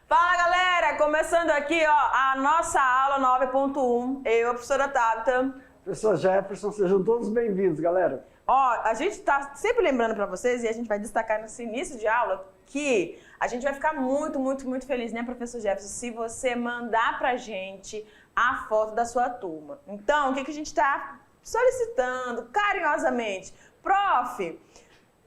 Fala, galera! Começando aqui, ó, a nossa aula 9.1. Eu, a professora Tabita. Professor Jefferson, sejam todos bem-vindos, galera. Ó, a gente tá sempre lembrando para vocês, e a gente vai destacar nesse início de aula, que a gente vai ficar muito feliz, né, professor Jefferson, se você mandar pra gente a foto da sua turma. Então, o que a gente tá solicitando carinhosamente? Prof,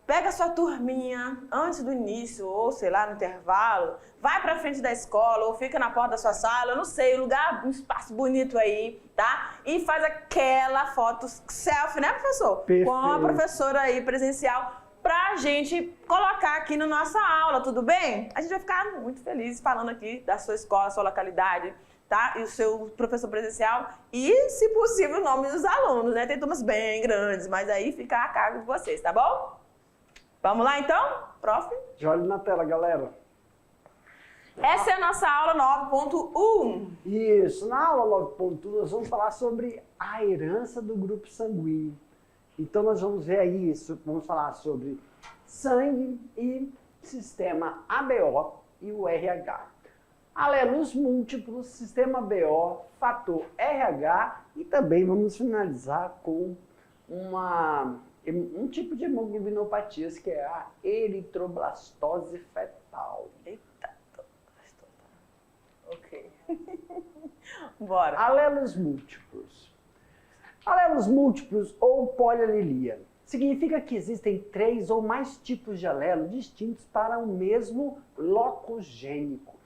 pega a sua turminha antes do início, ou sei lá, no intervalo, vai pra frente da escola, ou fica na porta da sua sala, eu não sei, um lugar, um espaço bonito aí, tá? E faz aquela foto selfie, né, professor? Perfeito. Com a professora aí presencial, pra gente colocar aqui na nossa aula, tudo bem? A gente vai ficar muito feliz falando aqui da sua escola, sua localidade, tá? E o seu professor presencial e, se possível, o nome dos alunos, né? Tem turmas bem grandes, mas aí fica a cargo de vocês, tá bom? Vamos lá, então? Prof? De olho na tela, galera. Essa é a nossa aula 9.1. Isso, na aula 9.1 nós vamos falar sobre a herança do grupo sanguíneo. Então nós vamos ver aí isso, vamos falar sobre sangue e sistema ABO e o RH. Alelos múltiplos, sistema ABO, fator RH e também vamos finalizar com um tipo de hemoglobinopatias que é a eritroblastose fetal. Eita, ok. Bora. Alelos múltiplos. Alelos múltiplos ou polialelia significa que existem 3 ou mais tipos de alelo distintos para o mesmo locus gênico.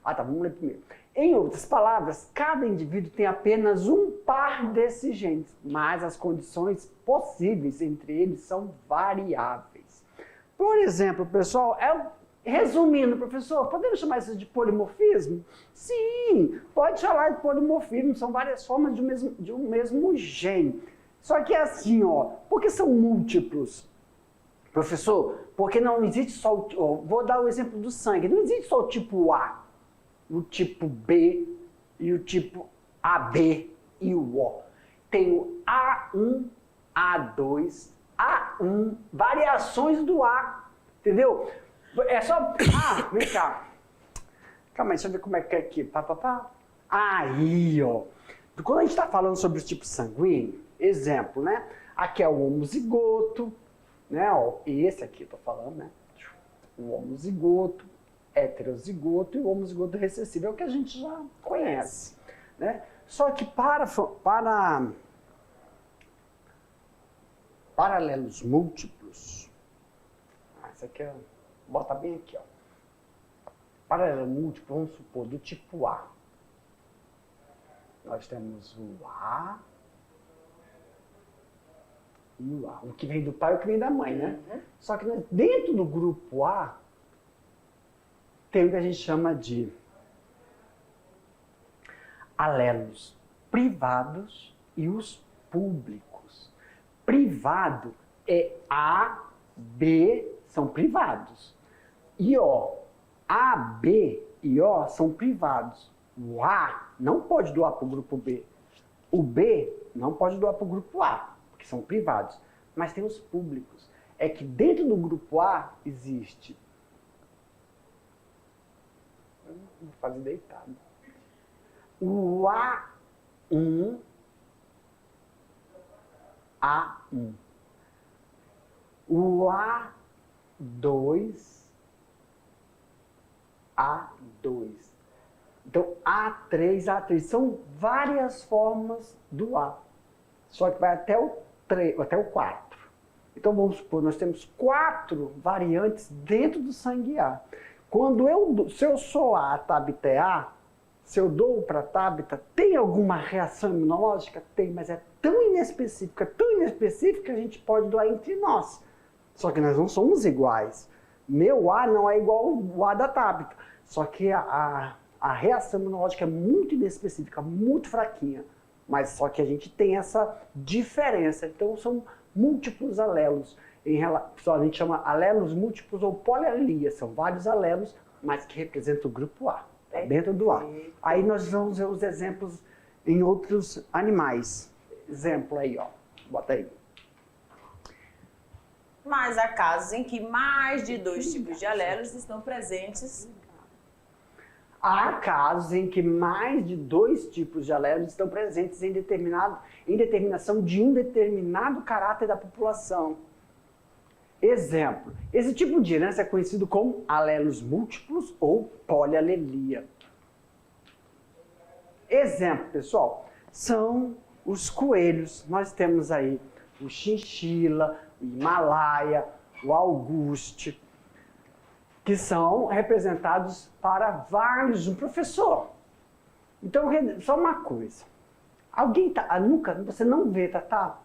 Vamos ler primeiro. Em outras palavras, cada indivíduo tem apenas um par desses genes, mas as condições possíveis entre eles são variáveis. Por exemplo, pessoal, resumindo, professor, podemos chamar isso de polimorfismo? Sim, pode chamar de polimorfismo, são várias formas de um mesmo gene. Só que é assim, ó, por que são múltiplos? Professor, porque não existe só vou dar o exemplo do sangue, não existe só o tipo A, o tipo B e o tipo AB e o O. Tem o A1, A2, A1, variações do A, entendeu? É só... vem cá. Calma aí, deixa eu ver como é que é aqui. Aí, ó. Quando a gente está falando sobre o tipo sanguíneo, exemplo, né? Aqui é o homozigoto, né? Ó, esse aqui eu tô falando, né? O homozigoto, heterozigoto e o homozigoto recessivo é o que a gente já conhece, né? Só que para paralelos múltiplos, isso aqui é, bota bem aqui, ó. Paralelo múltiplo, vamos supor, do tipo A. Nós temos o A e o A. O que vem do pai e o que vem da mãe, né? Só que dentro do grupo A, tem o que a gente chama de alelos privados e os públicos. Privado é A, B, são privados. E O, A, B e O são privados. O A não pode doar para o grupo B. O B não pode doar para o grupo A, porque são privados. Mas tem os públicos. É que dentro do grupo A existe... Vou fazer deitado. O A1, A1. O A2, A2. Então, A3, A3. São várias formas do A. Só que vai até o 4. Então, vamos supor, nós temos 4 variantes dentro do sangue A. Se eu sou A, a Tabita é A, se eu dou para a Tabita, tem alguma reação imunológica? Tem, mas é tão inespecífica que a gente pode doar entre nós. Só que nós não somos iguais. Meu A não é igual ao A da Tabita. Só que a reação imunológica é muito inespecífica, muito fraquinha. Mas só que a gente tem essa diferença. Então são múltiplos alelos. A gente chama alelos múltiplos ou polialelia. São vários alelos, mas que representam o grupo A, dentro do A. Aí nós vamos ver os exemplos em outros animais. exemplo aí, ó. Bota aí. Mas há casos em que mais de 2 tipos de alelos estão presentes. Há casos em que mais de 2 tipos de alelos estão presentes em determinação de um determinado caráter da população. Exemplo, esse tipo de herança é conhecido como alelos múltiplos ou polialelia. Exemplo, pessoal, são os coelhos. Nós temos aí o chinchila, o Himalaia, o Auguste, que são representados para vários, um professor. Então, só uma coisa. Alguém nunca, você não vê, Tatá?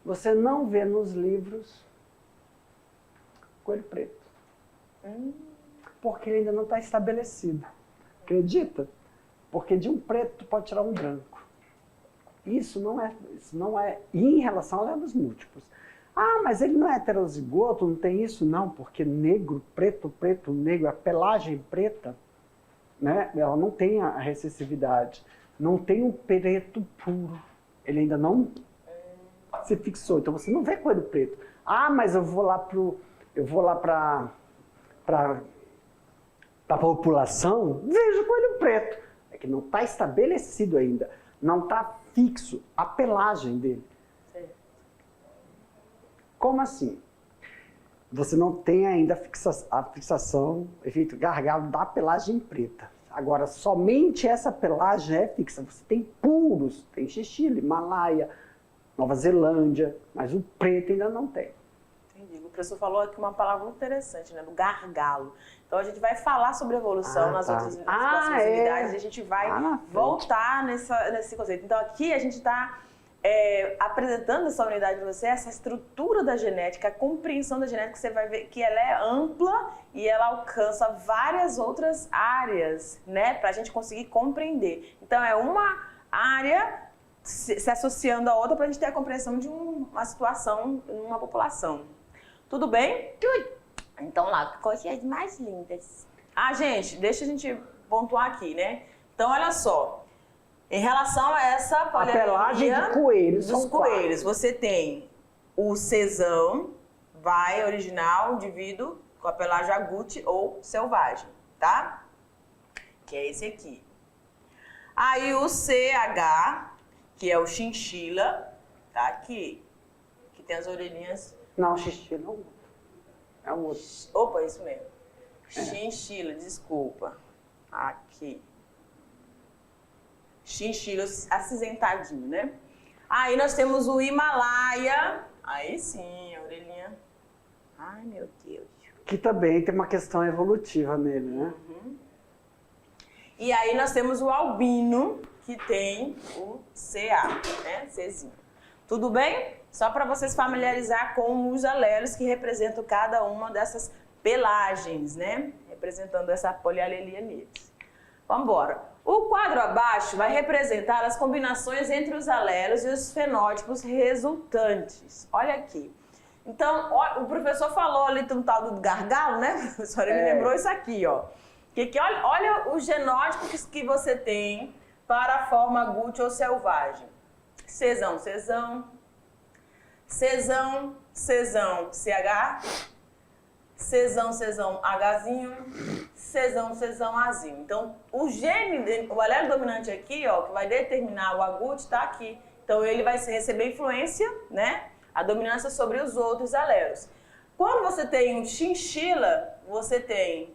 Você não vê nos livros coelho preto. Porque ele ainda não está estabelecido. Acredita? Porque de um preto tu pode tirar um branco. Isso não é em relação a alelos múltiplos. Ah, mas ele não é heterozigoto, não tem isso? Não, porque negro, preto, negro, a pelagem preta, né, ela não tem a recessividade. Não tem um preto puro. Ele ainda não se fixou. Então você não vê coelho preto. Ah, mas eu vou lá para a população, vejo coelho preto. É que não está estabelecido ainda. Não está fixo a pelagem dele. Como assim? Você não tem ainda a fixação, efeito gargalo da pelagem preta. Agora, somente essa pelagem é fixa. Você tem puros, tem Chile, Himalaia, Nova Zelândia, mas o preto ainda não tem. Entendi. O professor falou aqui uma palavra muito interessante, né? Do gargalo. Então a gente vai falar sobre evolução nas próximas unidades e a gente vai voltar nesse conceito. Então aqui a gente está apresentando essa unidade para você, essa estrutura da genética, a compreensão da genética, você vai ver que ela é ampla e ela alcança várias outras áreas, né? Para a gente conseguir compreender. Então é uma área se associando a outra para a gente ter a compreensão de uma situação, uma população. Tudo bem? Tudo. Então lá, coisas mais lindas. Ah, gente, deixa a gente pontuar aqui, né? Então, olha só. Em relação a essa polialelia, a pelagem de coelhos dos coelhos, você tem o cesão, vai original, indivíduo, com a pelagem agouti ou selvagem, tá? Que é esse aqui. Aí o CH, que é o chinchila, tá aqui. Que tem as orelhinhas. Não, chinchila não. É o outro. Opa, isso mesmo. Chinchila, desculpa. Aqui. Chinchila acinzentadinho, né? Aí nós temos o Himalaia. Aí sim, a orelhinha. Ai, meu Deus. Que também tem uma questão evolutiva nele, né? Uhum. E aí nós temos o albino, que tem o CA, né? Czinho. Tudo bem? Só para vocês familiarizar com os alelos que representam cada uma dessas pelagens, né? Representando essa polialelia neles. Vamos embora. O quadro abaixo vai representar as combinações entre os alelos e os fenótipos resultantes. Olha aqui. Então, ó, o professor falou ali um tal do gargalo, né? A professora me lembrou isso aqui, ó. Olha o genótipo que você tem para a forma agouti ou selvagem. Cesão, cesão. Cesão, cesão, CH. Cesão, cesão, Hzinho. Cesão, cesão, Azinho. Então, o alelo dominante aqui, ó, que vai determinar o agouti, está aqui. Então, ele vai receber influência, né? A dominância sobre os outros alelos. Quando você tem um chinchila, você tem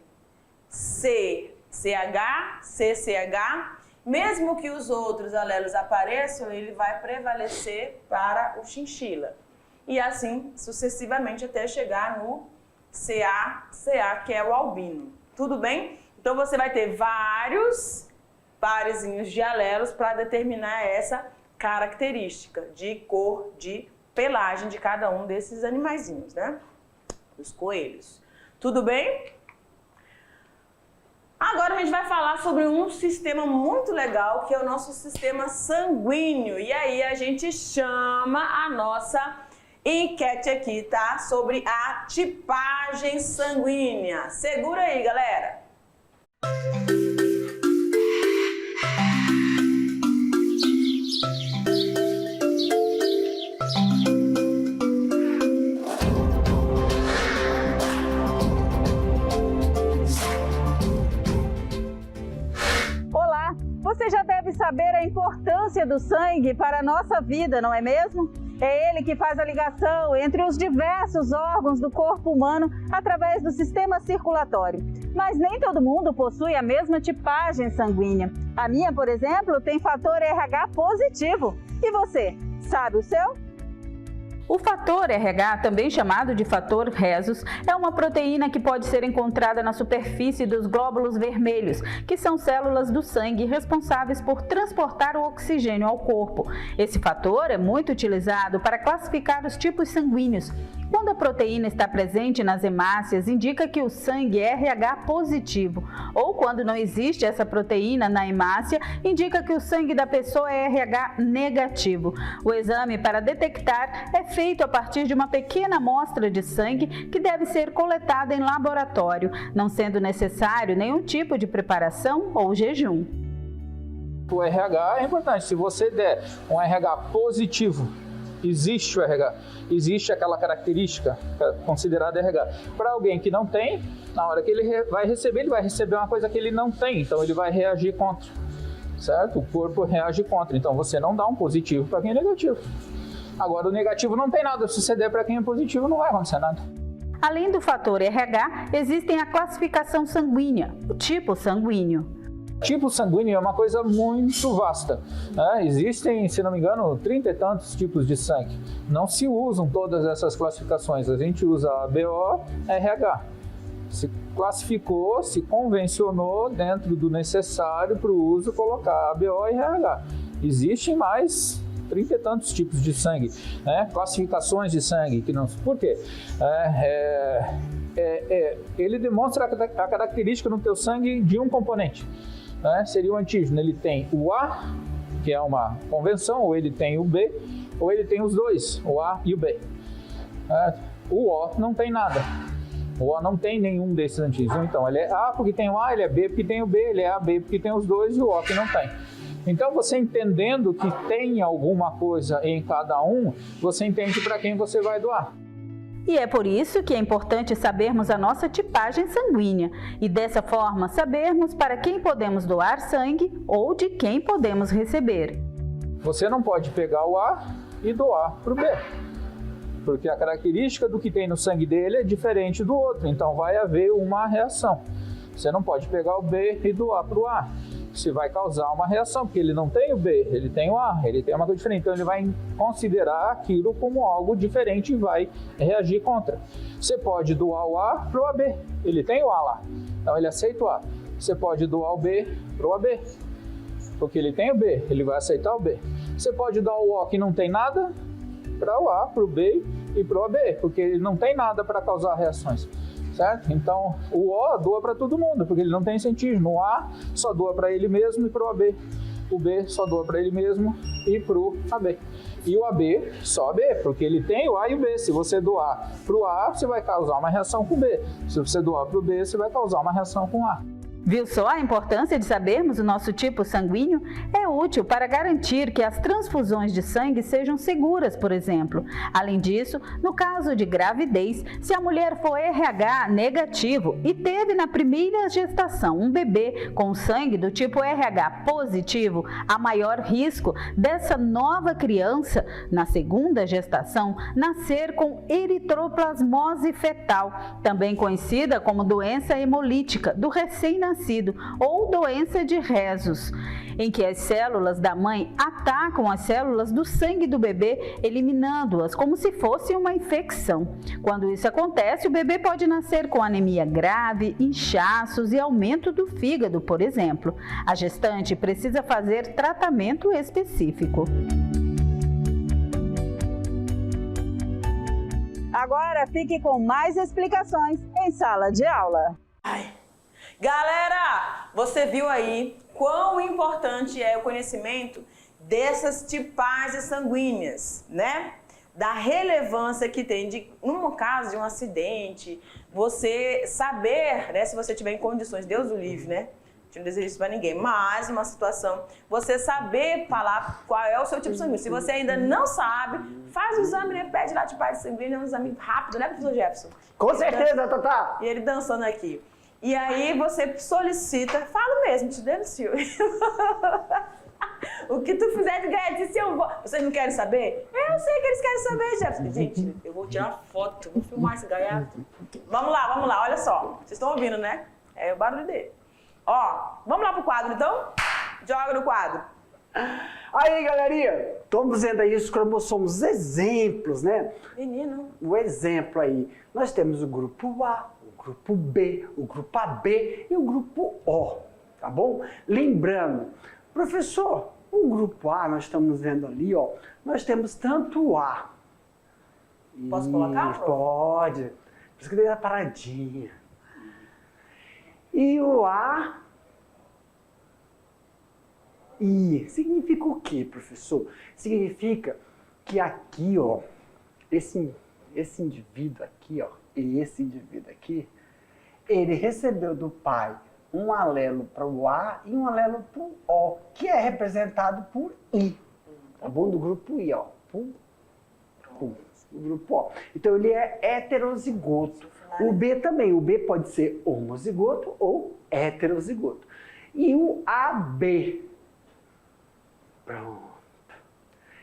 CCH, CCH. Mesmo que os outros alelos apareçam, ele vai prevalecer para o chinchila. E assim, sucessivamente, até chegar no CA, que é o albino. Tudo bem? Então, você vai ter vários parezinhos de alelos para determinar essa característica de cor, de pelagem de cada um desses animaizinhos, né? Os coelhos. Tudo bem? Agora a gente vai falar sobre um sistema muito legal, que é o nosso sistema sanguíneo. E aí a gente chama a nossa enquete aqui, tá? Sobre a tipagem sanguínea. Segura aí, galera! importância do sangue para a nossa vida, não é mesmo? É ele que faz a ligação entre os diversos órgãos do corpo humano através do sistema circulatório. Mas nem todo mundo possui a mesma tipagem sanguínea. A minha, por exemplo, tem fator RH positivo. E você, sabe o seu? O fator RH, também chamado de fator Rhesus, é uma proteína que pode ser encontrada na superfície dos glóbulos vermelhos, que são células do sangue responsáveis por transportar o oxigênio ao corpo. Esse fator é muito utilizado para classificar os tipos sanguíneos. Quando a proteína está presente nas hemácias, indica que o sangue é RH positivo, ou quando não existe essa proteína na hemácia, indica que o sangue da pessoa é RH negativo. O exame para detectar é feito a partir de uma pequena amostra de sangue que deve ser coletada em laboratório, não sendo necessário nenhum tipo de preparação ou jejum. O RH é importante. Se você der um RH positivo, existe o RH, existe aquela característica considerada RH. Para alguém que não tem, na hora que ele vai receber uma coisa que ele não tem, então ele vai reagir contra, certo? O corpo reage contra, então você não dá um positivo para quem é negativo. Agora o negativo não tem nada, se você der para quem é positivo não vai acontecer nada. Além do fator RH, existem a classificação sanguínea, o tipo sanguíneo. Tipo sanguíneo é uma coisa muito vasta, né? Existem, se não me engano, 30 e tantos tipos de sangue. Não se usam todas essas classificações, a gente usa ABO, RH. Se classificou, se convencionou dentro do necessário para o uso colocar ABO e RH. Existem mais 30 e tantos tipos de sangue, né? Classificações de sangue. Que não... Por quê? Ele demonstra a característica no teu sangue de um componente. Seria o antígeno, ele tem o A, que é uma convenção, ou ele tem o B, ou ele tem os dois, o A e o B. O O não tem nada, o O não tem nenhum desses antígenos, então ele é A porque tem o A, ele é B porque tem o B, ele é AB porque tem os dois e o O que não tem. Então você entendendo que tem alguma coisa em cada um, você entende para quem você vai doar. E é por isso que é importante sabermos a nossa tipagem sanguínea e dessa forma sabermos para quem podemos doar sangue ou de quem podemos receber. Você não pode pegar o A e doar para o B, porque a característica do que tem no sangue dele é diferente do outro, então vai haver uma reação. Você não pode pegar o B e doar para o A. Você vai causar uma reação, porque ele não tem o B, ele tem o A, ele tem uma coisa diferente. Então ele vai considerar aquilo como algo diferente e vai reagir contra. Você pode doar o A para o AB, ele tem o A lá, então ele aceita o A. Você pode doar o B para o AB, porque ele tem o B, ele vai aceitar o B. Você pode dar o O que não tem nada para o A, para o B e para o AB, porque ele não tem nada para causar reações. Certo? Então, o O doa para todo mundo, porque ele não tem antígeno. O A só doa para ele mesmo e para o AB. O B só doa para ele mesmo e para o AB. E o AB só AB, porque ele tem o A e o B. Se você doar para o A, você vai causar uma reação com o B. Se você doar para o B, você vai causar uma reação com o A. Viu só a importância de sabermos o nosso tipo sanguíneo? É útil para garantir que as transfusões de sangue sejam seguras, por exemplo. Além disso, no caso de gravidez, se a mulher for RH negativo e teve na primeira gestação um bebê com sangue do tipo RH positivo, há maior risco dessa nova criança, na segunda gestação, nascer com eritroplasmose fetal, também conhecida como doença hemolítica do recém-nascido, ou doença de Rhesus, em que as células da mãe atacam as células do sangue do bebê, eliminando-as como se fosse uma infecção. Quando isso acontece, o bebê pode nascer com anemia grave, inchaços e aumento do fígado, por exemplo. A gestante precisa fazer tratamento específico. Agora fique com mais explicações em sala de aula. Galera, você viu aí quão importante é o conhecimento dessas tipagens sanguíneas, né? Da relevância que tem, no caso de um acidente, você saber, né, se você tiver em condições, Deus o livre, né? Não desejo isso para ninguém, mas uma situação, você saber falar qual é o seu tipo sanguíneo. Se você ainda não sabe, faz o exame, né? Pede lá a tipagem sanguínea, é um exame rápido, né, professor Jefferson? Com certeza, Tatá! E ele dançando aqui. E aí você solicita, falo mesmo, te denuncio. O que tu fizer de ganhar disso, eu vou. Vocês não querem saber? Eu sei que eles querem saber, Jefferson. Gente, eu vou tirar uma foto, vou filmar esse gaiato. Vamos lá, olha só. Vocês estão ouvindo, né? É o barulho dele. Ó, vamos lá pro quadro, então? Joga no quadro. Aí, galerinha, estamos vendo aí os cromossomos exemplos, né? Menino. O exemplo aí. Nós temos o grupo A, o grupo B, o grupo AB e o grupo O, tá bom? Lembrando, professor, o grupo A, nós estamos vendo ali, ó, nós temos tanto o A. Posso colocar, prof? Pode. Por isso que eu dei uma paradinha. E o A... I significa o quê, professor? Significa que aqui, ó, esse indivíduo aqui, ó, e esse indivíduo aqui, ele recebeu do pai um alelo para o A e um alelo para o O, que é representado por I, tá bom? Do grupo I, ó, do grupo O. Então ele é heterozigoto. O B também, o B pode ser homozigoto ou heterozigoto. E o AB. Pronto.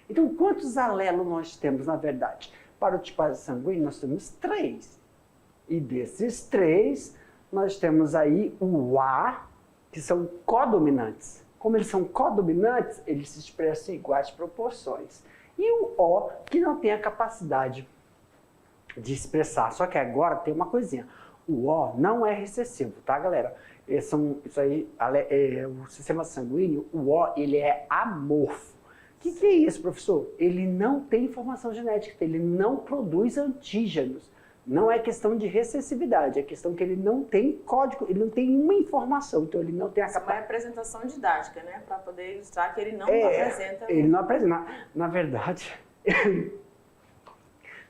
Então, quantos alelos nós temos, na verdade? Para o tipagem sanguíneo, nós temos 3. E desses 3, nós temos aí o A, que são codominantes. Como eles são codominantes, eles se expressam em iguais proporções. E o O, que não tem a capacidade de expressar. Só que agora tem uma coisinha. O O não é recessivo, tá, galera? Isso aí, o sistema sanguíneo, o O, ele é amorfo. O que é isso, professor? Ele não tem informação genética, ele não produz antígenos. Não é questão de recessividade, é questão que ele não tem código, ele não tem uma informação, então ele não tem a Isso é uma capacidade. representação didática, né? Para poder ilustrar que ele não apresenta. Ele não apresenta.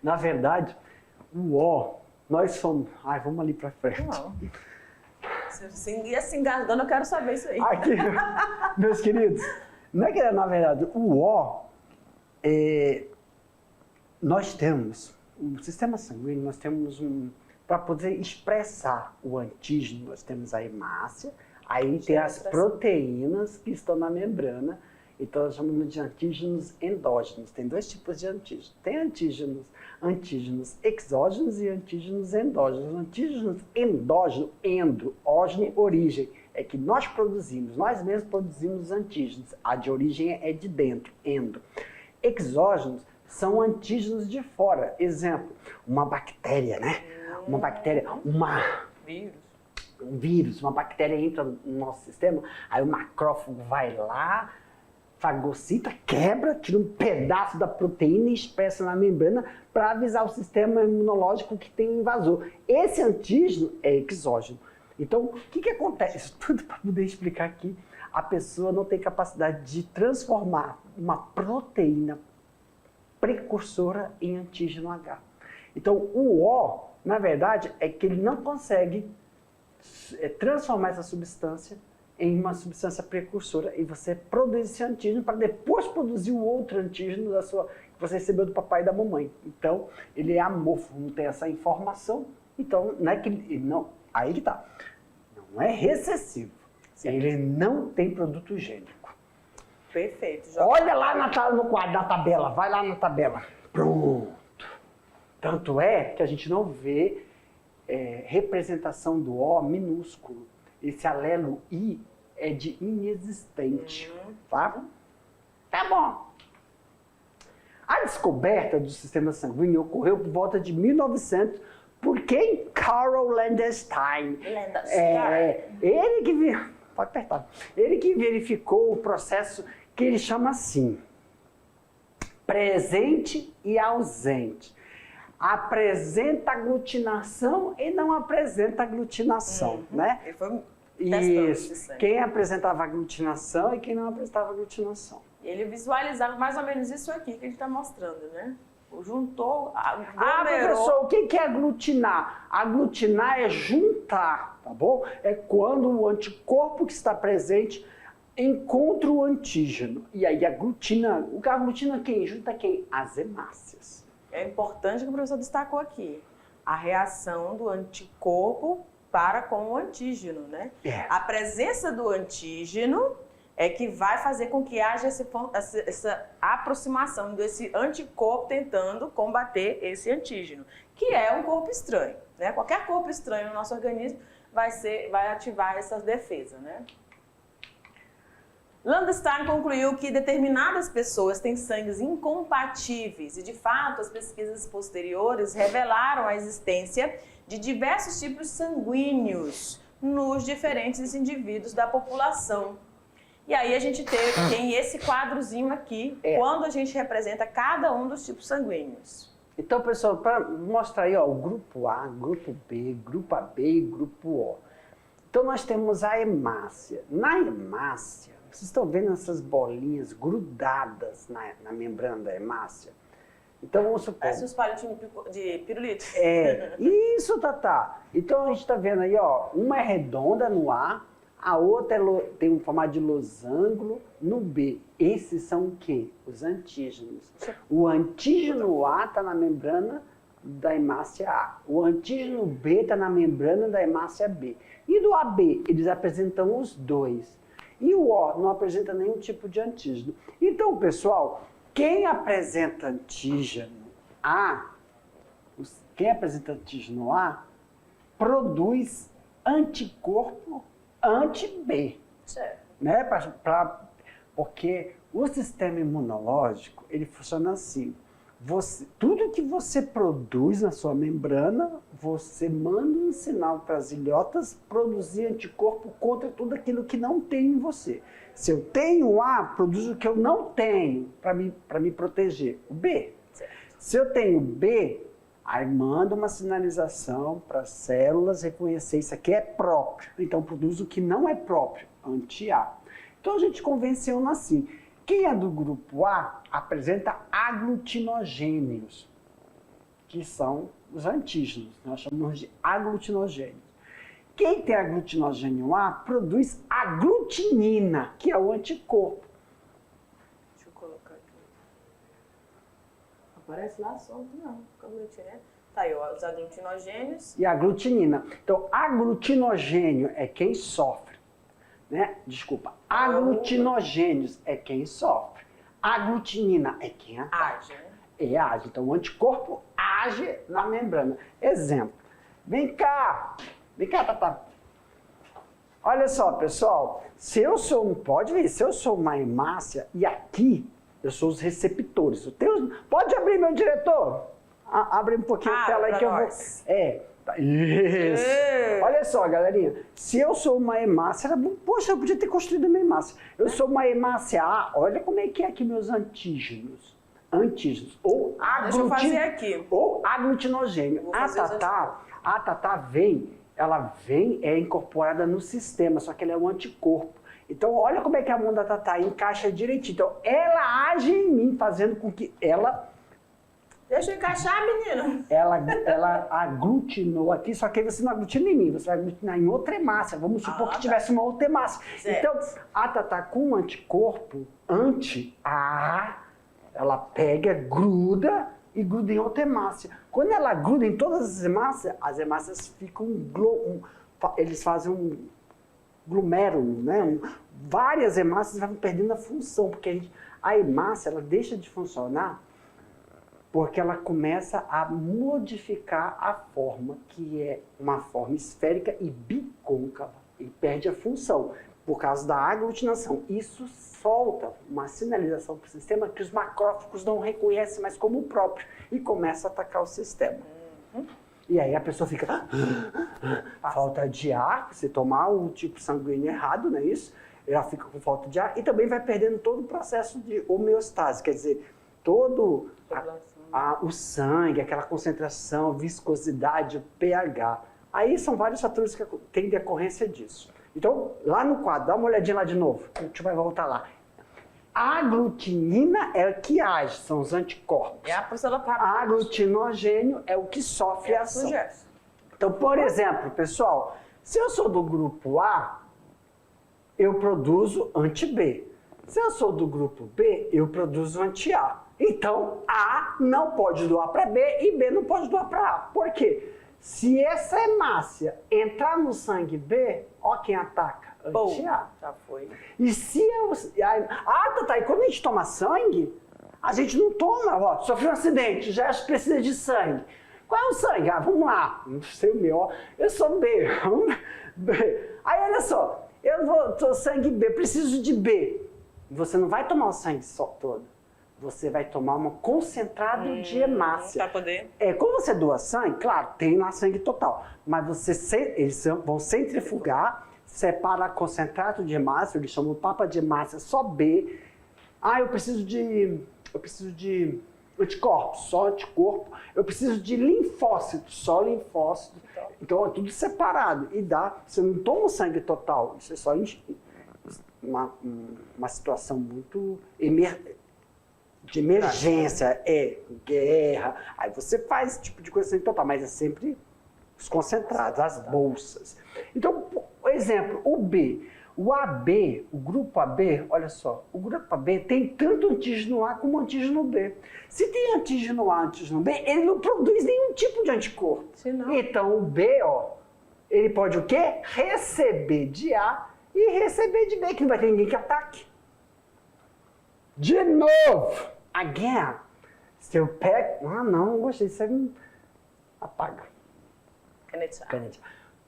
Na verdade, o O, nós somos... Ai, vamos ali para frente. Não. Se ia se engasgando, eu quero saber isso aí. Aqui, meus queridos, não é que na verdade o O, nós temos, o sistema sanguíneo, nós temos para poder expressar o antígeno, nós temos a hemácia, aí tem as proteínas que estão na membrana, então nós chamamos de antígenos endógenos. Tem 2 tipos de antígenos. Tem antígenos exógenos e antígenos endógenos. Antígenos endógenos, ógeno, origem, é que nós produzimos, nós mesmos produzimos antígenos. A de origem é de dentro, endo. Exógenos são antígenos de fora. Exemplo, uma bactéria, né? Uma bactéria, um vírus, uma bactéria entra no nosso sistema, aí o macrófago vai lá, fagocita, quebra, tira um pedaço da proteína e expressa na membrana para avisar o sistema imunológico que tem um invasor. Esse antígeno é exógeno. Então, o que acontece? Isso tudo para poder explicar aqui. A pessoa não tem capacidade de transformar uma proteína precursora em antígeno H. Então, o O, na verdade, é que ele não consegue transformar essa substância em uma substância precursora e você produz esse antígeno para depois produzir o outro antígeno que você recebeu do papai e da mamãe. Então, ele é amorfo, não tem essa informação. Então, não é que ele não, aí que tá. Não é recessivo. Ele não tem produto gênico. Perfeito. Olha lá no quadro, na tabela. Vai lá na tabela. Pronto. Tanto é que a gente não vê representação do O minúsculo. Esse alelo I é de inexistente, tá? Tá bom. A descoberta do sistema sanguíneo ocorreu por volta de 1900 por quem? Carl Landstein. Ele que verificou o processo que ele chama assim, presente e ausente. Apresenta aglutinação e não apresenta aglutinação, né? Ele foi isso. Quem apresentava aglutinação e quem não apresentava aglutinação. Ele visualizava mais ou menos isso aqui que a gente está mostrando, né? Juntou, professor, o que é aglutinar? Aglutinar é juntar, tá bom? É quando o anticorpo que está presente encontra o antígeno. E aí aglutina. O que aglutina quem? Junta quem? As hemácias. É importante que o professor destacou aqui. A reação do anticorpo para com o antígeno, né? A presença do antígeno é que vai fazer com que haja essa aproximação desse anticorpo tentando combater esse antígeno, que é um corpo estranho, né? Qualquer corpo estranho no nosso organismo vai ativar essas defesas, né? Landstein concluiu que determinadas pessoas têm sangues incompatíveis e, de fato, as pesquisas posteriores revelaram a existência de diversos tipos sanguíneos nos diferentes indivíduos da população. E aí a gente tem esse quadrozinho aqui, quando a gente representa cada um dos tipos sanguíneos. Então, pessoal, para mostrar aí, ó, o grupo A, grupo B, grupo AB e grupo O. Então, nós temos a hemácia. Na hemácia, vocês estão vendo essas bolinhas grudadas na membrana da hemácia? Então, vamos supor... Parece uns palitinhos de pirulito. Isso, Tatá. Então, a gente está vendo aí, ó, uma é redonda no A, a outra tem um formato de losango no B. Esses são o quê? Os antígenos. O antígeno A está na membrana da hemácia A. O antígeno B está na membrana da hemácia B. E do AB, eles apresentam os dois. E o O não apresenta nenhum tipo de antígeno. Então, pessoal, quem apresenta antígeno A, produz anticorpo anti-B. Certo. Né? Porque o sistema imunológico, ele funciona assim. Tudo que você produz na sua membrana, você manda um sinal para as ilhotas produzir anticorpo contra tudo aquilo que não tem em você. Se eu tenho A, produz o que eu não tenho para me proteger, o B. Certo. Se eu tenho B, aí manda uma sinalização para as células reconhecer isso aqui é próprio. Então produz o que não é próprio, anti-A. Então a gente convenciona assim. Quem é do grupo A apresenta aglutinogênios, que são os antígenos. Nós chamamos de aglutinogênios. Quem tem aglutinogênio A produz aglutinina, que é o anticorpo. Deixa eu colocar aqui. Aparece lá solto? Não. Aglutinina. Tá aí, ó, os aglutinogênios. E a aglutinina. Então, aglutinogênio é quem sofre. Né? Desculpa, aglutinogênios é quem sofre. Aglutinina é quem age, né? Age. Então, o anticorpo age na membrana. Exemplo. Vem cá, Tatá. Olha só, pessoal. Se eu sou uma hemácia e aqui eu sou os receptores. Pode abrir, meu diretor? Abre um pouquinho a tela aí que eu vou... Isso. Olha só, galerinha. Se eu sou uma hemácia, poxa, eu podia ter construído uma hemácia. Eu sou uma hemácia A, olha como é que aqui meus antígenos. Ou Deixa eu fazer aqui. Ou aglutinogênio. A Tatá é incorporada no sistema, só que ela é um anticorpo. Então, olha como é que a mão da Tatá encaixa direitinho. Então, ela age em mim, fazendo com que ela... Deixa eu encaixar, menino. Ela aglutinou aqui, só que aí você não aglutina em mim, você vai aglutinar em outra hemácia. Vamos supor que tivesse uma outra hemácia. Certo. Então, a Tatá com um anticorpo anti-A, ela pega, gruda e gruda em outra hemácia. Quando ela gruda em todas as hemácias ficam eles fazem um glomérulo, né? Várias hemácias vão perdendo a função, porque a hemácia ela deixa de funcionar porque ela começa a modificar a forma, que é uma forma esférica e bicôncava, e perde a função por causa da aglutinação. Isso solta uma sinalização para o sistema que os macrófagos não reconhecem mais como próprio e começa a atacar o sistema. E aí a pessoa fica... falta de ar, se tomar o tipo sanguíneo errado, não é isso? Ela fica com falta de ar e também vai perdendo todo o processo de homeostase, quer dizer, todo o sangue, aquela concentração, viscosidade, o pH. Aí são vários fatores que têm decorrência disso. Então, lá no quadro, dá uma olhadinha lá de novo. A gente vai voltar lá. A aglutinina é o que age, são os anticorpos. A aglutinogênio é o que sofre a ação. Então, por exemplo, pessoal, se eu sou do grupo A, eu produzo anti-B. Se eu sou do grupo B, eu produzo anti-A. Então, A não pode doar para B e B não pode doar para A. Por quê? Se essa hemácia entrar no sangue B, ó quem ataca. anti-A. Já foi. E se eu... Tata, e quando a gente toma sangue, a gente não toma, ó, sofreu um acidente, já precisa de sangue. Qual é o sangue? Vamos lá, não sei o meu, eu sou B, B. Aí olha só, tô sangue B, preciso de B. Você não vai tomar o sangue só todo, você vai tomar um concentrado de hemácia. Pra poder... Quando você doa sangue, claro, tem lá sangue total, mas eles vão centrifugar, separa concentrado de hemácia, eles chamam papa de hemácia só B. Eu preciso de anticorpos, só anticorpo. Eu preciso de linfócitos, só linfócitos. Então é tudo separado. E você não toma o sangue total. Isso é só uma situação muito de emergência, guerra. Aí você faz esse tipo de coisa sangue total, mas é sempre os concentrados, as bolsas. Então, por exemplo, o B. O AB, o grupo AB, olha só, o grupo AB tem tanto antígeno A como antígeno B. Se tem antígeno A, antígeno B, ele não produz nenhum tipo de anticorpo. Então o B, ele pode o quê? Receber de A e receber de B, que não vai ter ninguém que ataque. De novo, again, se eu pego... não gostei, isso aí apaga. Caneta.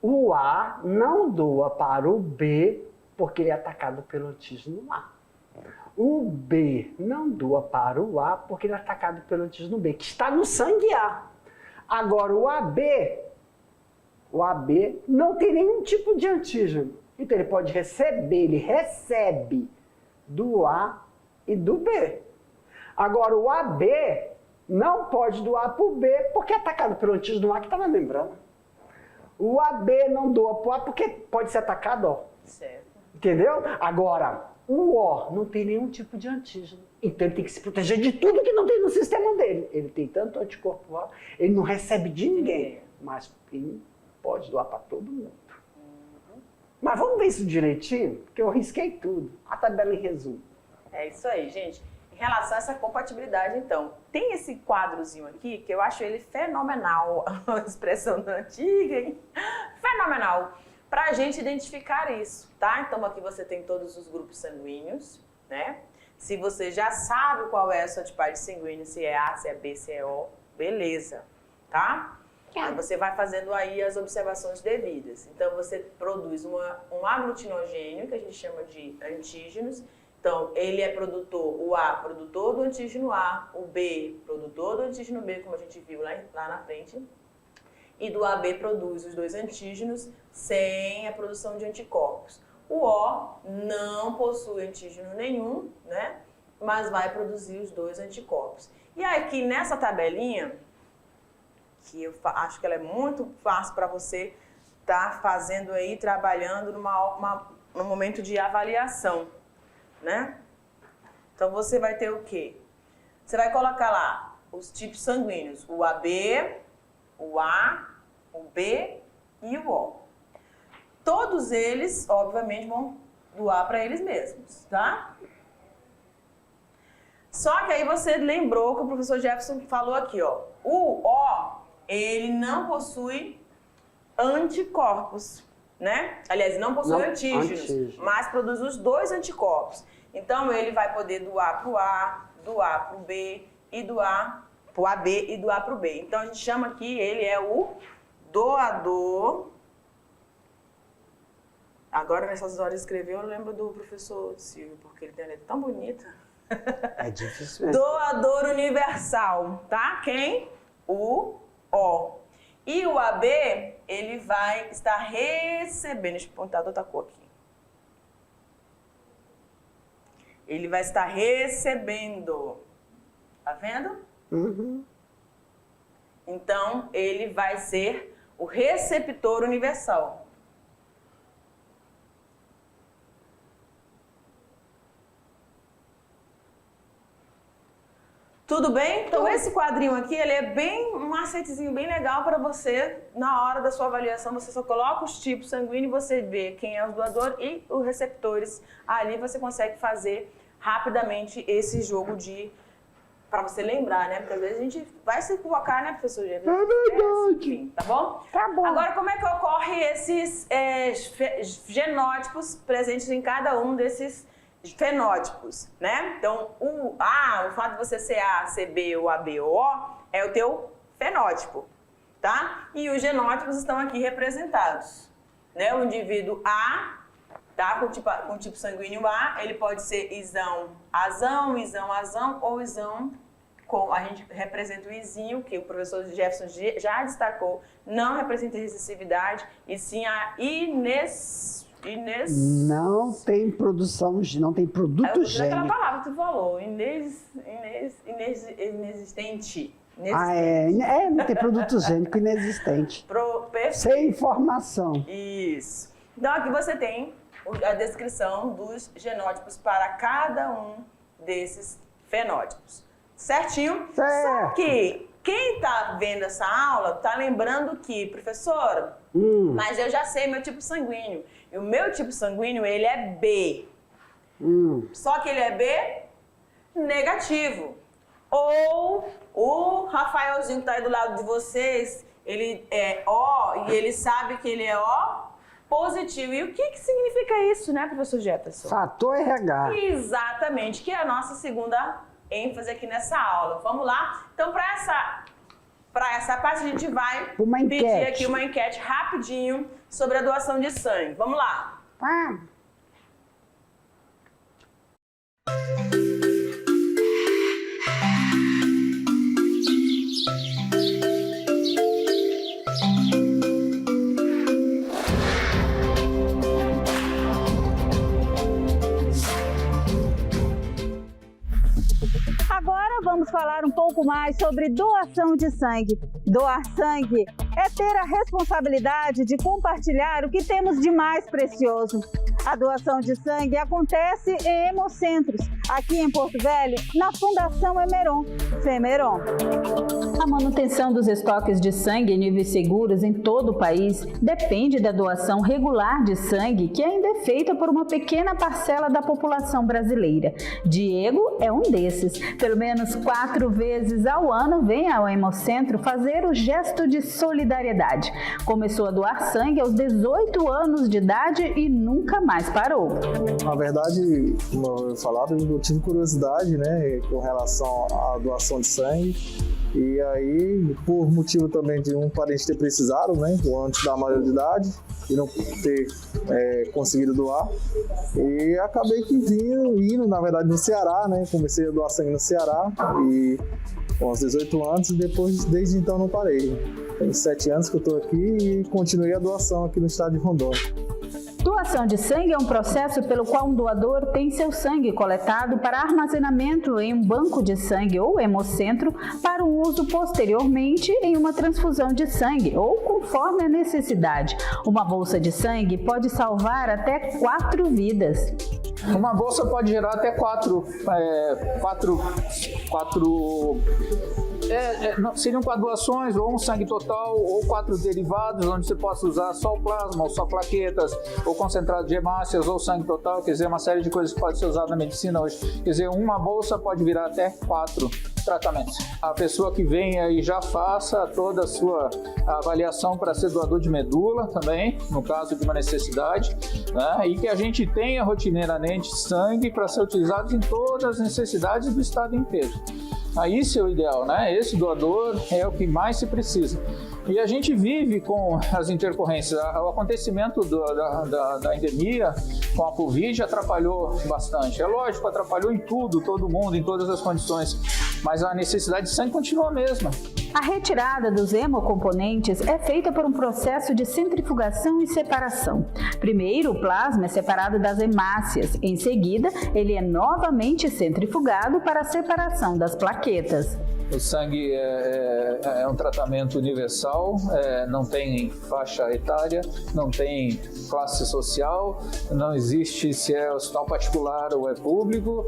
O A não doa para o B, porque ele é atacado pelo antígeno A. O B não doa para o A, porque ele é atacado pelo antígeno B, que está no sangue A. Agora, o AB não tem nenhum tipo de antígeno. Então, ele pode receber, ele recebe do A e do B. Agora, o AB não pode doar para o B, porque é atacado pelo antígeno A, que está na membrana. O AB não doa para o A, porque pode ser atacado, Certo. Entendeu? Agora, o O não tem nenhum tipo de antígeno. Então ele tem que se proteger de tudo que não tem no sistema dele. Ele tem tanto anticorpo O, ele não recebe de ninguém. Mas ele pode doar para todo mundo. Mas vamos ver isso direitinho, porque eu risquei tudo. A tabela em resumo. É isso aí, gente. Em relação a essa compatibilidade, então, tem esse quadrozinho aqui que eu acho ele fenomenal. A expressão da antiga, hein? Fenomenal. Para a gente identificar isso, tá? Então aqui você tem todos os grupos sanguíneos, né? Se você já sabe qual é a sua tipagem sanguínea, se é A, se é B, se é O, beleza, tá? Aí você vai fazendo aí as observações devidas. Então você produz um aglutinogênio, que a gente chama de antígenos. Então ele é produtor, o A, produtor do antígeno A, o B, produtor do antígeno B, como a gente viu lá na frente. E do AB produz os dois antígenos sem a produção de anticorpos. O O não possui antígeno nenhum, né? Mas vai produzir os dois anticorpos. E aqui nessa tabelinha, que eu acho que ela é muito fácil para você estar fazendo aí, trabalhando num momento de avaliação, né? Então você vai ter o quê? Você vai colocar lá os tipos sanguíneos, o AB, o A, o B e o O. Todos eles, obviamente, vão doar para eles mesmos, tá? Só que aí você lembrou que o professor Jefferson falou aqui, ó. O O, ele não possui anticorpos, né? Aliás, não possui antígenos, mas produz os dois anticorpos. Então, ele vai poder doar para o A, doar para o B e doar para o AB e doar para o B. Então, a gente chama aqui, ele é o doador. Agora, nessas horas de escrever, eu lembro do professor Silvio, porque ele tem uma letra tão bonita. É difícil mesmo. Doador universal, tá? Quem? O O. E o AB, ele vai estar recebendo, deixa eu apontar outra cor aqui. Ele vai estar recebendo, tá vendo? Uhum. Então, ele vai ser o receptor universal. Tudo bem? Então esse quadrinho aqui, ele é bem um macetezinho bem legal para você, na hora da sua avaliação, você só coloca os tipos sanguíneos e você vê quem é o doador e os receptores. Ali você consegue fazer rapidamente esse jogo de Pra você lembrar, né? Porque às vezes a gente vai se equivocar, né, professor Jefferson? É verdade. Enfim, tá bom? Tá bom. Agora, como é que ocorre esses genótipos presentes em cada um desses fenótipos, né? Então, o fato de você ser A, ser B ou AB ou O é o teu fenótipo, tá? E os genótipos estão aqui representados, né? O indivíduo A, tá? Com tipo sanguíneo A, ele pode ser isão, azão ou isão com, a gente representa o izinho, que o professor Jefferson já destacou, não representa recessividade, e sim a Não tem produção, não tem produto aquela gênico. palavra que tu falou, inexistente. Não tem produto gênico inexistente. Sem informação. Isso. Então aqui você tem a descrição dos genótipos para cada um desses fenótipos. Certinho? Certo. Só que quem está vendo essa aula está lembrando que, professora, mas eu já sei meu tipo sanguíneo. E o meu tipo sanguíneo, ele é B. Só que ele é B negativo. Ou o Rafaelzinho que está aí do lado de vocês, ele é O e ele sabe que ele é O positivo. E o que significa isso, né, professor Jefferson? Fator RH. Exatamente, que é a nossa segunda ênfase aqui nessa aula. Vamos lá? Então, para essa parte, a gente vai pedir aqui uma enquete rapidinho sobre a doação de sangue. Vamos lá. Agora vamos falar um pouco mais sobre doação de sangue. Doar sangue é ter a responsabilidade de compartilhar o que temos de mais precioso. A doação de sangue acontece em hemocentros, aqui em Porto Velho, na Fundação Emeron, FEMERON. A manutenção dos estoques de sangue em níveis seguros em todo o país depende da doação regular de sangue, que ainda é feita por uma pequena parcela da população brasileira. Diego é um desses. Pelo menos 4 vezes ao ano vem ao Hemocentro fazer o gesto de solidariedade. Começou a doar sangue aos 18 anos de idade e nunca mais parou. Na verdade, como eu falava, eu tive curiosidade, né, com relação à doação de sangue. E aí, por motivo também de um parente ter precisado, né, antes da maioridade e não ter conseguido doar, e acabei que indo, na verdade, no Ceará, né, comecei a doar sangue no Ceará e aos 18 anos e depois, desde então, não parei. Tem 7 anos que eu estou aqui e continuei a doação aqui no estado de Rondônia. Doação de sangue é um processo pelo qual um doador tem seu sangue coletado para armazenamento em um banco de sangue ou hemocentro para o uso posteriormente em uma transfusão de sangue ou conforme a necessidade. Uma bolsa de sangue pode salvar até 4 vidas. Uma bolsa pode gerar até 4 seriam 4 doações, ou um sangue total, ou 4 derivados, onde você possa usar só o plasma, ou só plaquetas, ou concentrado de hemácias, ou sangue total, quer dizer, uma série de coisas que pode ser usada na medicina hoje. Quer dizer, uma bolsa pode virar até 4 tratamentos. A pessoa que venha e já faça toda a sua avaliação para ser doador de medula também, no caso de uma necessidade, né? E que a gente tenha rotineiramente sangue para ser utilizado em todas as necessidades do estado inteiro. Isso é o ideal, né? Esse doador é o que mais se precisa. E a gente vive com as intercorrências. O acontecimento da endemia com a Covid atrapalhou bastante. É lógico, atrapalhou em tudo, todo mundo, em todas as condições. Mas a necessidade de sangue continua a mesma. A retirada dos hemocomponentes é feita por um processo de centrifugação e separação. Primeiro, o plasma é separado das hemácias. Em seguida, ele é novamente centrifugado para a separação das plaquetas. O sangue é um tratamento universal, não tem faixa etária, não tem classe social, não existe se é hospital particular ou é público,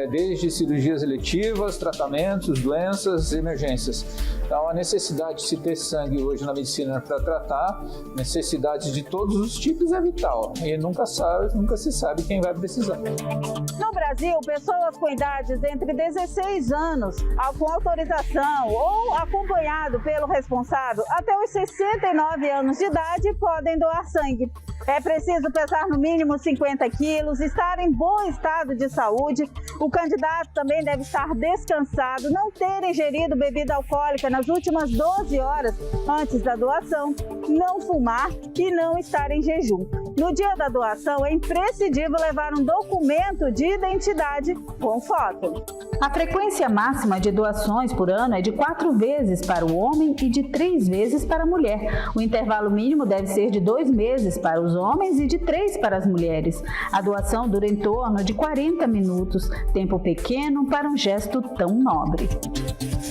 desde cirurgias eletivas, tratamentos, doenças, emergências. Então, a necessidade de se ter sangue hoje na medicina para tratar necessidades de todos os tipos é vital e nunca se sabe quem vai precisar. No Brasil, pessoas com idades entre 16 anos, com autorização ou acompanhado pelo responsável, até os 69 anos de idade, podem doar sangue. É preciso pesar no mínimo 50 quilos, estar em bom estado de saúde. O candidato também deve estar descansado, não ter ingerido bebida alcoólica nas últimas 12 horas antes da doação, não fumar e não estar em jejum. No dia da doação, é imprescindível levar um documento de identidade com foto. A frequência máxima de doações por ano é de 4 vezes para o homem e de 3 vezes para a mulher. O intervalo mínimo deve ser de 2 meses para os homens e de 3 para as mulheres. A doação dura em torno de 40 minutos, tempo pequeno para um gesto tão nobre.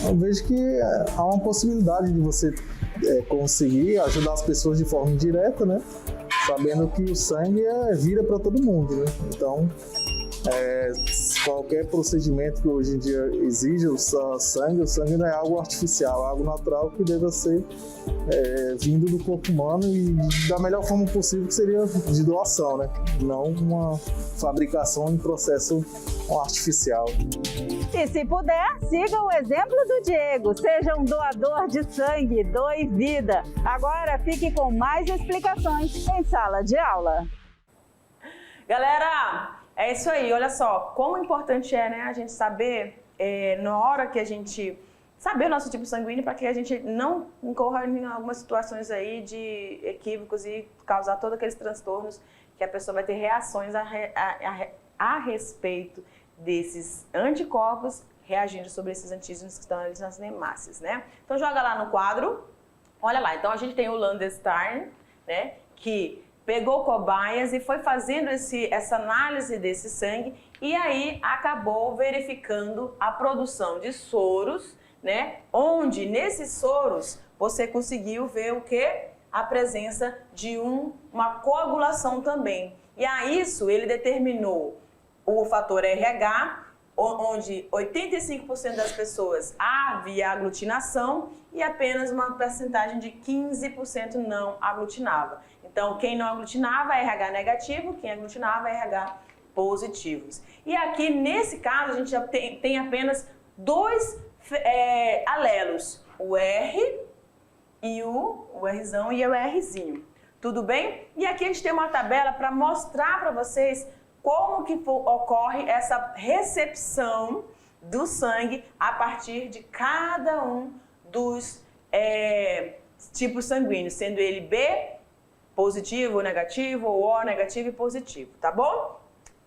Eu vejo que há uma possibilidade de você conseguir ajudar as pessoas de forma indireta, né? Sabendo que o sangue é vida para todo mundo, né? Então, qualquer procedimento que hoje em dia exige o sangue não é algo artificial, é algo natural que deva ser vindo do corpo humano e da melhor forma possível, que seria de doação, né? Não uma fabricação em processo artificial. E se puder, siga o exemplo do Diego. Seja um doador de sangue, doe vida. Agora fique com mais explicações em sala de aula. Galera, é isso aí. Olha só, como importante é, né, a gente saber, na hora que a gente saber o nosso tipo sanguíneo, para que a gente não incorra em algumas situações aí de equívocos e causar todos aqueles transtornos que a pessoa vai ter reações a respeito desses anticorpos reagindo sobre esses antígenos que estão ali nas hemácias, né? Então joga lá no quadro, olha lá. Então a gente tem o Landstein, né, que pegou cobaias e foi fazendo essa análise desse sangue e aí acabou verificando a produção de soros, né, onde nesses soros você conseguiu ver o quê? A presença de uma coagulação também. E a isso ele determinou o fator RH, onde 85% das pessoas havia aglutinação e apenas uma percentagem de 15% não aglutinava. Então, quem não aglutinava, RH negativo, quem aglutinava, RH positivos. E aqui, nesse caso, a gente já tem apenas 2 alelos, o R e o Rzão e o Rzinho. Tudo bem? E aqui a gente tem uma tabela para mostrar para vocês como que ocorre essa recepção do sangue a partir de cada um dos tipos sanguíneos, sendo ele B positivo, negativo, ou O negativo e positivo, tá bom?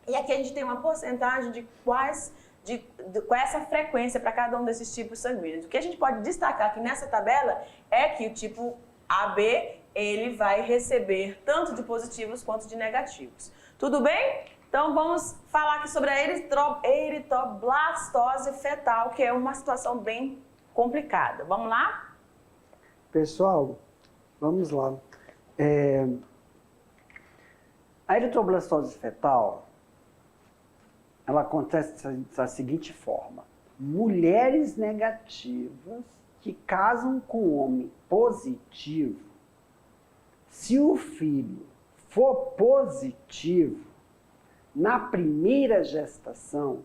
E aqui a gente tem uma porcentagem de qual é essa frequência para cada um desses tipos sanguíneos. O que a gente pode destacar aqui nessa tabela é que o tipo AB, ele vai receber tanto de positivos quanto de negativos. Tudo bem? Então vamos falar aqui sobre a eritroblastose fetal, que é uma situação bem complicada. Vamos lá? Pessoal, vamos lá. A eritroblastose fetal, ela acontece da seguinte forma: mulheres negativas que casam com homem positivo, se o filho for positivo, na primeira gestação,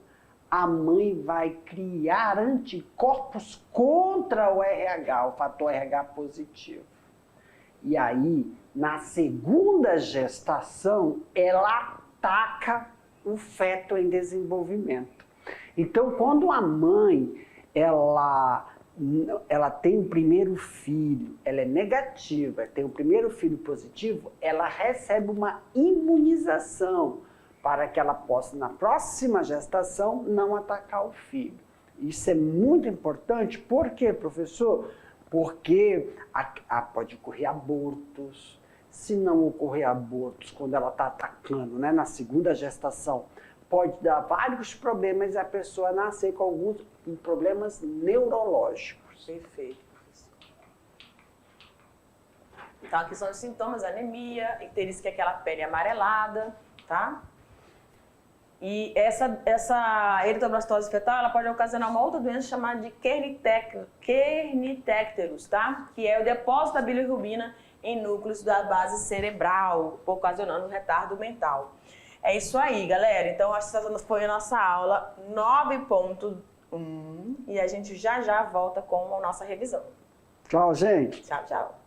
a mãe vai criar anticorpos contra o RH, o fator RH positivo. E aí, na segunda gestação, ela ataca o feto em desenvolvimento. Então, quando a mãe, ela tem o primeiro filho, ela é negativa, tem o primeiro filho positivo, ela recebe uma imunização para que ela possa, na próxima gestação, não atacar o filho. Isso é muito importante. Por quê, professor? Porque pode ocorrer abortos. Se não ocorrer abortos, quando ela está atacando, né, na segunda gestação, pode dar vários problemas e a pessoa nascer com alguns em problemas neurológicos. Perfeito, professor. Então, aqui são os sintomas: anemia, icterícia, que é aquela pele amarelada, tá? E essa eritroblastose fetal, ela pode ocasionar uma outra doença chamada de Kernicterus, tá? Que é o depósito da bilirrubina em núcleos da base cerebral, ocasionando um retardo mental. É isso aí, galera. Então, essa foi a nossa aula 9.1 e a gente já volta com a nossa revisão. Tchau, gente. Tchau, tchau.